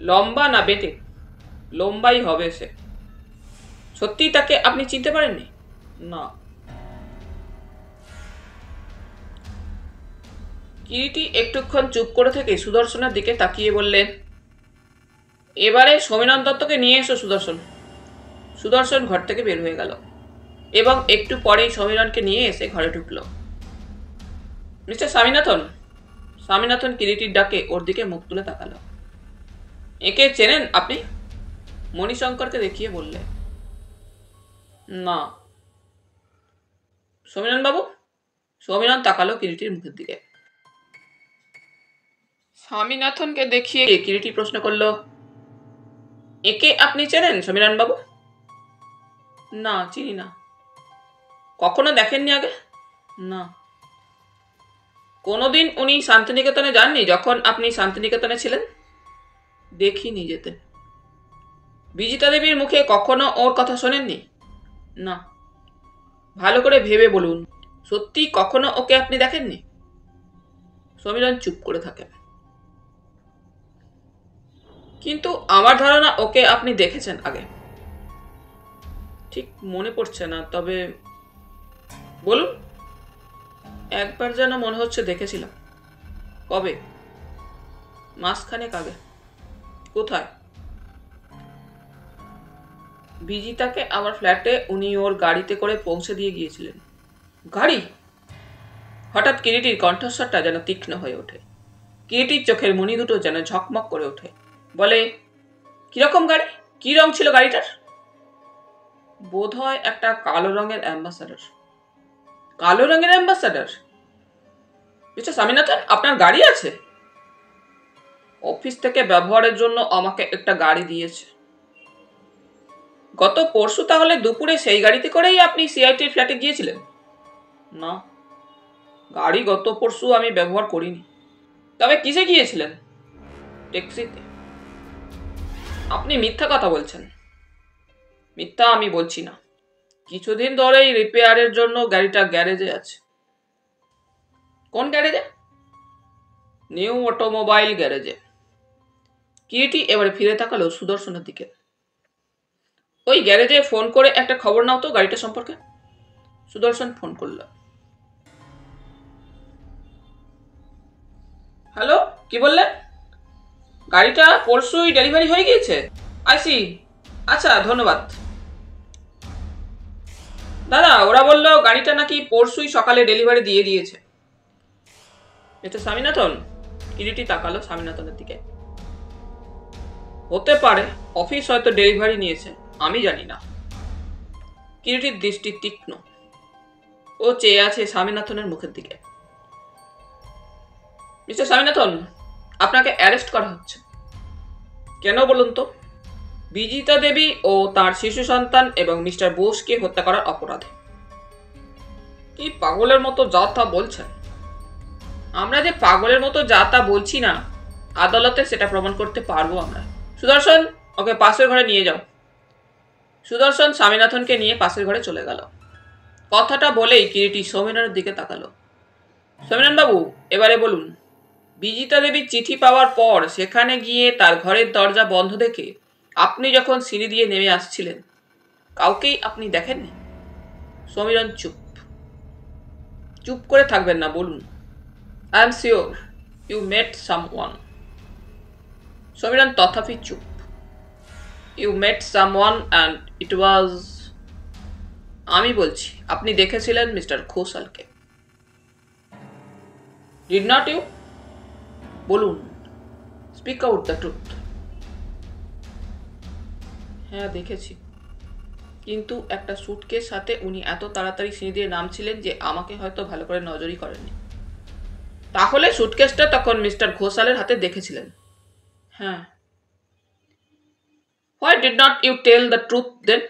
লম্বা না বেটে? লম্বাই হবে সে। সত্যিই তাকে আপনি চিনতে পারেননি? না। কিরিটি একটুক্ষণ চুপ করে থেকে সুদর্শনের দিকে তাকিয়ে বললেন, এবারে সমীরণ দত্তকে নিয়ে এসো সুদর্শন। সুদর্শন ঘর থেকে বের হয়ে গেল এবং একটু পরেই সমীরণকে নিয়ে এসে ঘরে ঢুকল। মিস্টার স্বামীনাথন। স্বামীনাথন কিরিটির ডাকে ওর দিকে মুখ তুলে তাকালো। একে চেনেন আপনি? মণিশঙ্করকে দেখিয়ে বললে। না। সমীরণ বাবু? সমীরণ তাকালো কিরিটির মুখের দিকে। স্বামীনাথনকে দেখিয়ে কিরিটি প্রশ্ন করল, একে আপনি চেনেন সমীরণ বাবু? না, চিনি না। কখনো দেখেননি আগে? না। কোনোদিন উনি শান্তিনিকেতনে যাননি যখন আপনি শান্তিনিকেতনে ছিলেন? দেখিনি যেতে। বিজিতা দেবীর মুখে কখনো ওর কথা শোনেননি? না। ভালো করে ভেবে বলুন, সত্যি কখনো ওকে আপনি দেখেননি? সমীরণ চুপ করে থাকেন। কিন্তু আমার ধারণা ওকে আপনি দেখেছেন আগে। ঠিক মনে পড়ছে না, তবে বলুন। একবার যেন মনে হচ্ছে দেখেছিলাম। কবে? মাসখানেক আগে। কোথায়? বিজিতাকে আমার ফ্ল্যাটে উনি ওর গাড়িতে করে পৌঁছে দিয়ে গিয়েছিলেন। গাড়ি? হঠাৎ কিরিটির কণ্ঠস্বরটা যেন তীক্ষ্ণ হয়ে ওঠে। কিরিটির চোখের মণি দুটো যেন ঝকমক করে ওঠে। বলে, কিরকম গাড়ি? কি রং ছিল গাড়িটার? বোধ হয় একটা কালো রঙের অ্যাম্বাসাডার। কালো রঙের অ্যাম্বাসাডার? মিস্টার স্বামীনাথন, আপনার গাড়ি আছে? অফিস থেকে ব্যবহারের জন্য আমাকে একটা গাড়ি দিয়েছে। গত পরশু তাহলে দুপুরে সেই গাড়িতে করেই আপনি সিআইটির ফ্ল্যাটে গিয়েছিলেন? না, গাড়ি গত পরশু আমি ব্যবহার করিনি। তবে কিসে গিয়েছিলেন? ট্যাক্সিতে। আপনি মিথ্যা কথা বলছেন। মিথ্যা আমি বলছি না। কিছুদিন ধরেই রিপেয়ারের জন্য গাড়িটা গ্যারেজে আছে। কোন গ্যারেজে? নিউ অটোমোবাইল গ্যারেজে। কিরিটি এবারে ফিরে তাকালো সুদর্শনের দিকে। ওই গ্যারেজে ফোন করে একটা খবর নাও তো গাড়িটা সম্পর্কে। সুদর্শন ফোন করল। হ্যালো, কি বললেন? গাড়িটা পরশুই ডেলিভারি হয়ে গিয়েছে? আইসি। আচ্ছা, ধন্যবাদ। দাদা, ওরা বললো গাড়িটা নাকি পরশুই সকালে ডেলিভারি দিয়ে দিয়েছে। এটা স্বামীনাথন? কিরিটি তাকালো স্বামীনাথনের দিকে। হতে পারে, অফিস হয়তো ডেলিভারি নিয়েছে, আমি জানি না। কিরিটির দৃষ্টি তীক্ষ্ণ। ও চেয়ে আছে স্বামীনাথনের মুখের দিকে। মিস্টার স্বামীনাথন, আপনাকে অ্যারেস্ট করা হচ্ছে। কেন বলুন তো? বিজিতা দেবী ও তার শিশু সন্তান এবং মিস্টার বোসকে হত্যা করার অপরাধে। কি পাগলের মতো যা তা বলছেন? আমরা যে পাগলের মতো যা তা বলছি না, আদালতে সেটা প্রমাণ করতে পারবো আমরা। সুদর্শন, ওকে পাশের ঘরে নিয়ে যাও। সুদর্শন স্বামীনাথনকে নিয়ে পাশের ঘরে চলে গেল। কথাটা বলেই কিরিটি সমীরণের দিকে তাকালো। সমীরণ বাবু, এবারে বলুন, বিজিতা দেবীর চিঠি পাওয়ার পর সেখানে গিয়ে তার ঘরের দরজা বন্ধ দেখে আপনি যখন সিঁড়ি দিয়ে নেমে আসছিলেন, কাউকেই আপনি দেখেননি? সমীরণ চুপ। চুপ করে থাকবেন না, বলুন। I am sure you met someone. Samiran তথাপি চুপ। You met someone and it was. আমি বলছি, আপনি দেখেছিলেন মিস্টার ঘোষালকে। Did not you? বলুন, স্পিক আউট দ্য ট্রুথ। হ্যাঁ দেখেছি, কিন্তু একটা সুটকেস সাথে উনি এত তাড়াতাড়ি সিঁড়ি দিয়ে নামছিলেন যে আমাকে হয়তো ভালো করে নজরই করেননি। তাহলে সুটকেসটা তখন মিস্টার ঘোষালের হাতে দেখেছিলেন? হ্যাঁ। Why did not you tell the truth then?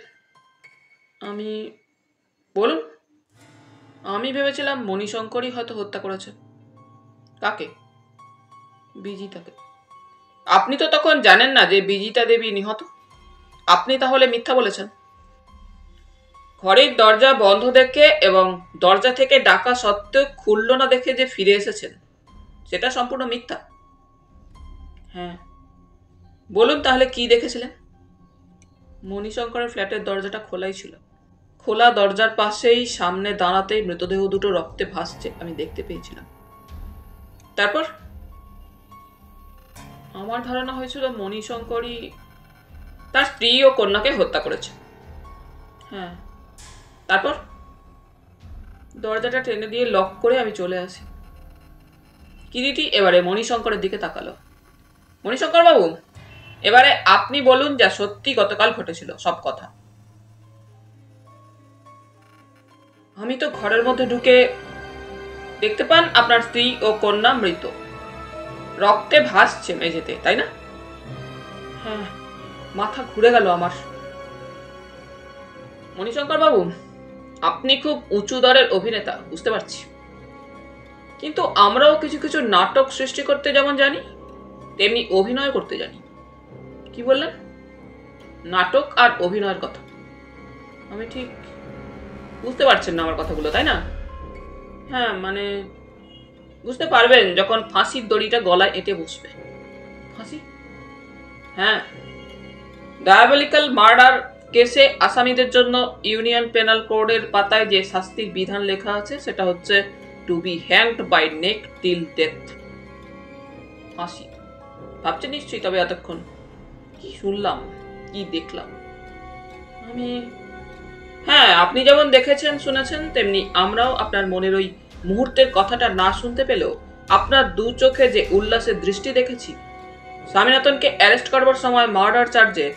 আমি, বলুন। আমি ভেবেছিলাম মণিশঙ্করই হয়তো হত্যা করেছে। কাকে? বিজিতাকে। আপনি তো তখন জানেন না যে বিজিতা দেবী নিহত। আপনি তাহলে মিথ্যা বলেছেন। ঘরের দরজা বন্ধ দেখে এবং দরজা থেকে ডাকা সত্ত্বেও খুলল না দেখে যে ফিরে এসেছেন, সেটা সম্পূর্ণ মিথ্যা। হ্যাঁ। বলুন তাহলে কি দেখেছিলেন? মণিশঙ্করের ফ্ল্যাটের দরজাটা খোলাই ছিল। খোলা দরজার পাশেই সামনে দাঁড়াতেই মৃতদেহ দুটো রক্তে ভাসছে আমি দেখতে পেয়েছিলাম। তারপর আমার ধারণা হয়েছিল মণিশঙ্করই তার স্ত্রী ও কন্যাকে হত্যা করেছে। হ্যাঁ। তারপর দরজাটা টেনে দিয়ে লক করে আমি চলে আসি। কিরিটি এবারে মণিশঙ্করের দিকে তাকালো। মণিশঙ্কর বাবু, এবারে আপনি বলুন যা সত্যি গতকাল ঘটেছিল, সব কথা। আমি তো ঘরের মধ্যে ঢুকে দেখতে পান আপনার স্ত্রী ও কন্যা মৃত, রক্তে ভাসছে মেঝেতে, তাই না? হ্যাঁ। মাথা ঘুরে গেল আমার। মণিশঙ্কর বাবু, আপনি খুব উঁচু দরের অভিনেতা, বুঝতে পারছি, কিন্তু আমরাও কিছু কিছু নাটক সৃষ্টি করতে যেমন জানি তেমনি অভিনয় করতে জানি। কি বললেন? নাটক আর অভিনয়ের কথা। আমি ঠিক বুঝতে পারছেন না আমার কথাগুলো, তাই না? হ্যাঁ, মানে বুঝতে পারবেন যখন ফাঁসির দড়িটা গলায় এঁটে বসবে। ফাঁসি? হ্যাঁ। ডায়াবলিক্যাল মার্ডার কেসে আসামিদের জন্য ইউনিয়ন পেনাল কোডের পাতায় যে শাস্তির বিধান লেখা আছে সেটা হচ্ছে to be hanged by neck till death. ফাঁসি। ভাবছেন নিশ্চয়ই তবে এতক্ষণ কি শুনলাম, কি দেখলাম আমি। হ্যাঁ, আপনি যেমন দেখেছেন শুনেছেন তেমনি আমরাও আপনার মনের ওই মুহূর্তের কথাটা না শুনতে পেলেও আপনার দু চোখে যে উল্লাসের দৃষ্টি দেখেছি স্বামীনাথনকে অ্যারেস্ট করবার সময় মার্ডার চার্জে,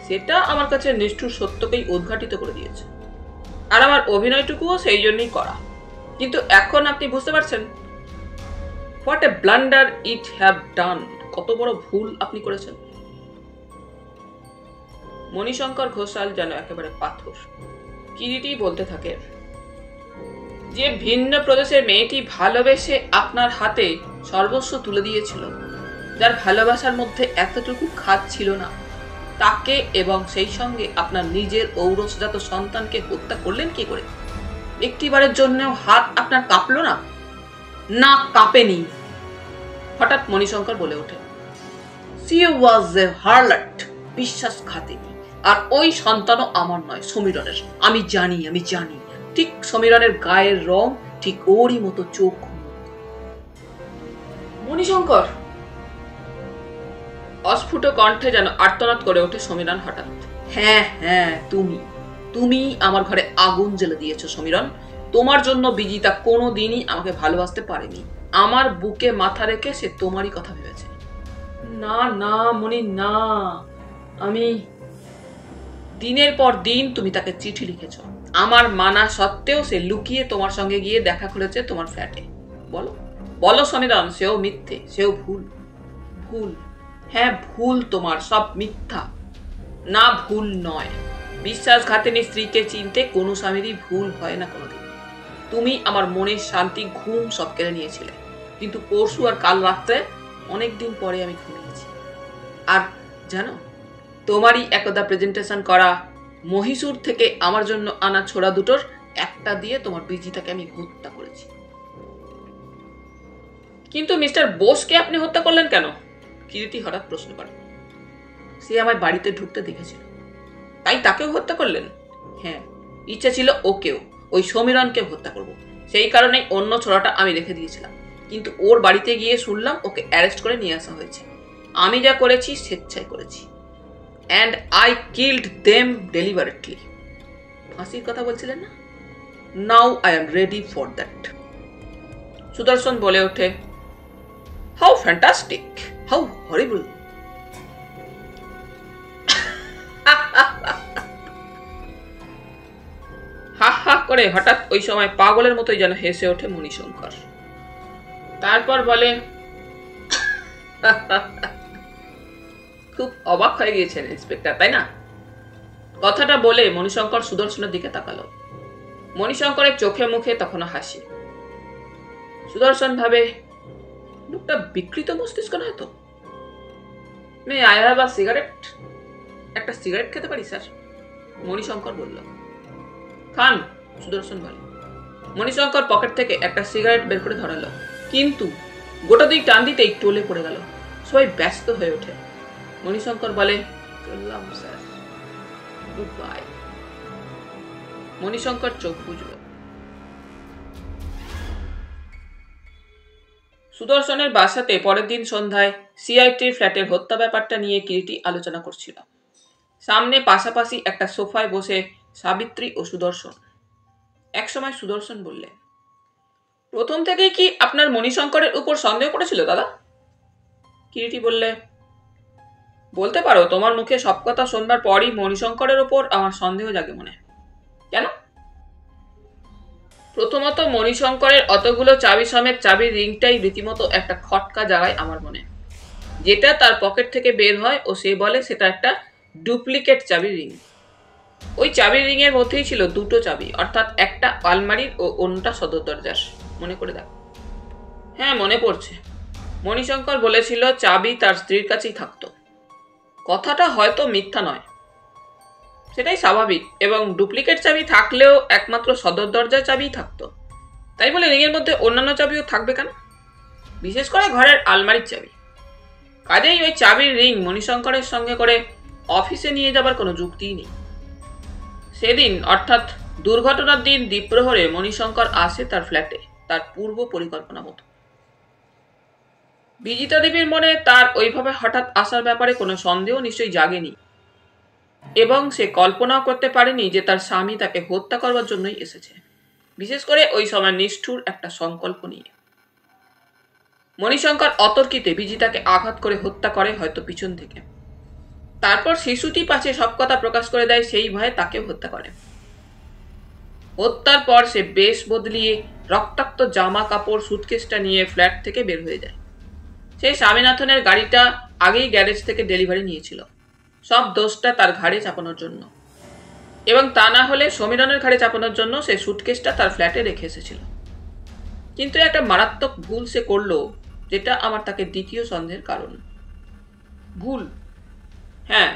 সেটা আমার কাছে নিষ্ঠুর সত্যকেই উদ্ঘাটিত করে দিয়েছে। আর আমার অভিনয়টুকুও সেই জন্যই করা। কিন্তু এখন আপনি বুঝতে পারছেন what a blunder it have done. কত বড় ভুল আপনি করেছেন। মণিশঙ্কর ঘোষাল যেন একেবারে পাথর। কিরিটি বলতে থাকে, যে ভিন্ন প্রদেশের মেয়েটি ভালোবেসে আপনার হাতে সর্বস্ব তুলে দিয়েছিল, যার ভালোবাসার মধ্যে এতটুকু খাদ ছিল না, তাকে এবং সেই সঙ্গে আপনার নিজের ঔরসজাত সন্তানকে হত্যা করলেন কি করে? একটিবারের জন্যও হাত আপনার কাঁপলো না? না, কাঁপেনি। হঠাৎ মণিশঙ্কর বলে ওঠে, সি ওয়াজ এ হার্লট, বিশ্বাসঘাতিনী। আর ওই সন্তানও আমার নয়, সমীরনের। আমি জানি, আমি জানি। ঠিক সমীরনের গায়ের রং, ঠিক ওরই মতো চোখ মুখ। মণিশঙ্কর! অস্ফুট কণ্ঠে যেন আর্তনাদ করে ওঠে সমীরন হঠাৎ। হ্যাঁ হ্যাঁ, তুমি আমার ঘরে আগুন জ্বেলে দিয়েছো সমীরন। তোমার জন্য বিজিতা কোনোদিনই আমাকে ভালোবাসতে পারেনি। আমার বুকে মাথা রেখে সে তোমারই কথা ভেবেছে। না না মণি, না। আমি, দিনের পর দিন তুমি তাকে চিঠি লিখেছ। আমার মানা সত্ত্বেও সে লুকিয়ে তোমার সঙ্গে গিয়ে দেখা করেছে তোমার ফ্ল্যাটে। বলো বলো সমীরন, সেও মিথ্যে, সেও ভুল। ভুল? হ্যাঁ ভুল, তোমার সব মিথ্যা। না, ভুল নয়। বিশ্বাসঘাতিনী স্ত্রীকে চিনতে কোনো স্বামীরই ভুল হয় না কোনোদিন। তুমি আমার মনের শান্তি, ঘুম সব কেড়ে নিয়েছিলে। কিন্তু পরশু আর কাল রাত্রে অনেকদিন পরে আমি ঘুমিয়েছি। আর জানো, তোমারই একদা প্রেজেন্টেশন করা মহীশূর থেকে আমার জন্য আনা ছোড়া দুটোর একটা দিয়ে তোমার বিজিতাকে আমি হত্যা করেছি। কিন্তু মিস্টার বোসকে আপনি হত্যা করলেন কেন? কিরিটি হঠাৎ প্রশ্ন করে। সে আমার বাড়িতে ঢুকতে দেখেছিল, তাই তাকেও হত্যা করলেন? হ্যাঁ, ইচ্ছা ছিল ওকেও, ওই সমীরনকে হত্যা করব। সেই কারণে অন্য ছোড়াটা আমি রেখে দিয়েছিলাম। কিন্তু ওর বাড়িতে গিয়ে শুনলাম ওকে অ্যারেস্ট করে নিয়ে আসা হয়েছে। আমি যা করেছি স্বেচ্ছায় করেছি। And I killed them deliberately. ফাঁসির কথা বলছিলেন না? Now I am ready for that. Sudarshan বলে ওঠে, হাউ ফ্যান্টাস্টিক, হাউ হরিবল। হা হা করে হঠাৎ ওই সময় পাগলের মতোই যেন হেসে ওঠে মণিশঙ্কর। তারপর বলে, খুব অবাক হয়ে গিয়েছেন ইন্সপেক্টর, তাই না? কথাটা বলে মণিশঙ্কর সুদর্শনের দিকে তাকালো। মণিশঙ্করের চোখে মুখে তখনও হাসি। সুদর্শন ভাবে, লোকটা বিকৃত মস্তিষ্ক নয় তো? May I have a cigarette? একটা সিগারেট খেতে পারি স্যার? মণিশঙ্কর বলল। খান, সুদর্শন বলে। মণিশঙ্কর পকেট থেকে একটা সিগারেট বের করে ধরালো, কিন্তু গোটা দুই টান দিতেই টলে পড়ে গেল। সবাই ব্যস্ত হয়ে ওঠে। মণিশঙ্কর বলে, চললাম স্যার, গুড বাই। মণিশঙ্কর চোখ বুঝল। সুদর্শনের বাসাতে পরের দিন সন্ধ্যায় সিআইটির ফ্ল্যাটের হত্যা ব্যাপারটা নিয়ে কিরিটি আলোচনা করছিল। সামনে পাশাপাশি একটা সোফায় বসে সাবিত্রী ও সুদর্শন। একসময় সুদর্শন বললে, প্রথম থেকেই কি আপনার মণিশঙ্করের উপর সন্দেহ করেছিল দাদা? কিরিটি বললে, বলতে পারো তোমার মুখে সব কথা শোনবার পরই মণিশঙ্করের উপর আমার সন্দেহ জাগে মনে। কেন? প্রথমত মণিশঙ্করের অতগুলো চাবি সমেত চাবির রিংটাই রীতিমতো একটা খটকা জায়গায় আমার মনে, যেটা তার পকেট থেকে বের হয় ও সে বলে সেটা একটা ডুপ্লিকেট চাবির রিং। ওই চাবির রিং এর মধ্যেই ছিল দুটো চাবি, অর্থাৎ একটা আলমারির ও অন্যটা সদর দরজার। মনে করে দেখ। হ্যাঁ, মনে পড়ছে। মণিশঙ্কর বলেছিল চাবি তার স্ত্রীর কাছেই থাকতো। কথাটা হয়তো মিথ্যা নয়, সেটাই স্বাভাবিক, এবং ডুপ্লিকেট চাবি থাকলেও একমাত্র সদর দরজার চাবিই থাকতো। তাই বলে রিংয়ের মধ্যে অন্যান্য চাবিও থাকবে কেন? বিশেষ করে ঘরের আলমারির চাবি। কাজেই ওই চাবির রিং মণিশঙ্করের সঙ্গে করে অফিসে নিয়ে যাবার কোনো যুক্তিই নেই। সেদিন অর্থাৎ দুর্ঘটনার দিন দ্বীপ্রহরে মণিশঙ্কর আসে তার ফ্ল্যাটে, তার পূর্ব পরিকল্পনা মতো। বিজিতা দেবীর মনে তার ওইভাবে হঠাৎ আসার ব্যাপারে কোনো সন্দেহ নিশ্চয়ই জাগেনি, এবং সে কল্পনাও করতে পারেনি যে তার স্বামী তাকে হত্যা করবার জন্যই এসেছে, বিশেষ করে ওই সময় নিষ্ঠুর একটা সংকল্প নিয়ে। মণিশঙ্কর অতর্কিতে বিজিতাকে আঘাত করে হত্যা করে, হয়তো পিছন থেকে। তারপর শিশুটি পাছে সব কথা প্রকাশ করে দেয়, সেই ভয়ে তাকেও হত্যা করে। হত্যার পর সে বেশ বদলিয়ে রক্তাক্ত জামা কাপড় সুটকেসটা নিয়ে ফ্ল্যাট থেকে বের হয়ে যায়। সেই স্বামীনাথনের গাড়িটা আগেই গ্যারেজ থেকে ডেলিভারি নিয়েছিল, সব দোষটা তার ঘাড়ে চাপানোর জন্য, এবং তা না হলে সমীরনের ঘাড়ে চাপানোর জন্য সে সুটকেসটা তার ফ্ল্যাটে রেখে এসেছিল। কিন্তু একটা মারাত্মক ভুল সে করলো, যেটা আমার তাকে দ্বিতীয় সন্দেহের কারণ। ভুল? হ্যাঁ,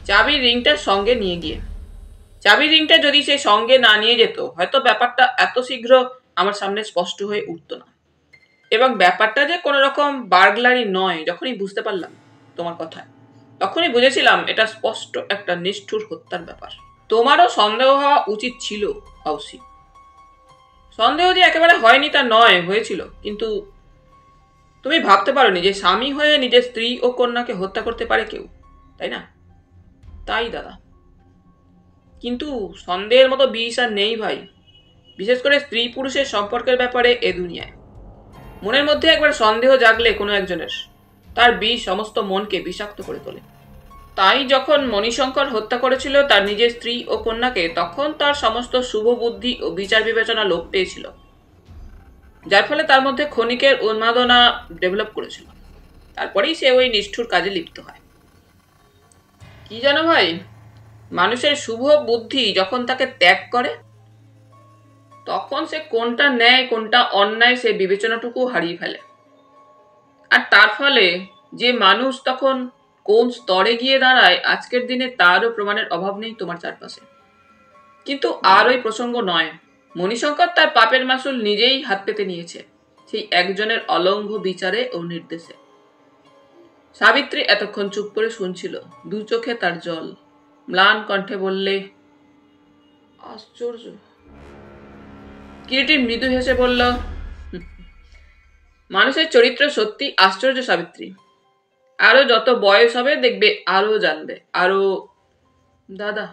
চাবির রিংটার সঙ্গে নিয়ে গিয়ে। চাবির রিংটা যদি সে সঙ্গে না নিয়ে যেত, হয়তো ব্যাপারটা এত শীঘ্র আমার সামনে স্পষ্ট হয়ে উঠত না। এবং ব্যাপারটা যে কোনো রকম বার্গলারি নয়, যখনই বুঝতে পারলাম তোমার কথায়, তখনই বুঝেছিলাম এটা স্পষ্ট একটা নিষ্ঠুর হত্যার ব্যাপার। তোমারও সন্দেহ হওয়া উচিত ছিল আউসি। সন্দেহ যে একেবারে হয়নি তা নয়, হয়েছিল, কিন্তু তুমি ভাবতে পারোনি যে স্বামী হয়ে নিজের স্ত্রী ও কন্যাকে হত্যা করতে পারে কেউ, তাই না? তাই দাদা, কিন্তু সন্দেহের মতো বিষ আর নেই ভাই, বিশেষ করে স্ত্রী পুরুষের সম্পর্কের ব্যাপারে এ দুনিয়ায়। মনের মধ্যে একবার সন্দেহ জাগলে কোনো একজনের, তার বিষ সমস্ত মনকে বিষাক্ত করে তোলে। তাই যখন মণিশঙ্কর হত্যা করেছিল তার নিজের স্ত্রী ও কন্যাকে, তখন তার সমস্ত শুভ বুদ্ধি ও বিচার বিবেচনা লোপ পেয়েছিল, যার ফলে তার মধ্যে ক্ষণিকের উন্মাদনা ডেভেলপ করেছিল। তারপরেই সে ওই নিষ্ঠুর কাজে লিপ্ত হয়। কি জানো ভাই, মানুষের শুভ বুদ্ধি যখন তাকে ত্যাগ করে, তখন সে কোনটা ন্যায় কোনটা অন্যায় সে বিবেচনাটুকু হারিয়ে ফেলে। আর তার ফলে যে মানুষ তখন কোন স্তরে গিয়ে দাঁড়ায় আজকের দিনে তারও প্রমাণের অভাব নেই তোমার চারপাশে। কিন্তু আর ওই প্রসঙ্গ নয়। মণিশঙ্কর তার পাপের মাসুল নিজেই হাত পেতে নিয়েছে, সেই একজনের অলঙ্ঘ বিচারে ও নির্দেশে। সাবিত্রী এতক্ষণ চুপ করে শুনছিল, দু চোখে তার জল। ম্লান কণ্ঠে বললে, আশ্চর্য। কিরিটি মৃদু হেসে বলল, মানুষের চরিত্র সত্যি আশ্চর্য সাবিত্রী। আরো যত বয়স হবে দেখবে আরো জানবে, আরো। দাদা,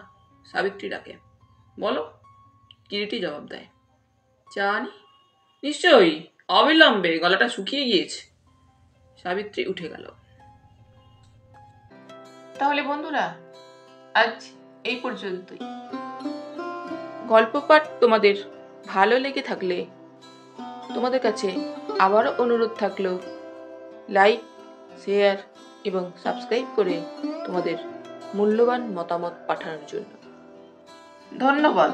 সাবিত্রী ডাকে। বলো, কিরিটি জবাব দেয়। চা আনি? নিশ্চয়ই, অবিলম্বে, গলাটা শুকিয়ে গিয়েছে। সাবিত্রী উঠে গেল। তাহলে বন্ধুরা, আজ এই পর্যন্তই। গল্প পাঠ তোমাদের ভালো লেগে থাকলে তোমাদের কাছে আবারও অনুরোধ থাকলো, লাইক, শেয়ার এবং সাবস্ক্রাইব করে তোমাদের মূল্যবান মতামত পাঠানোর জন্য। ধন্যবাদ।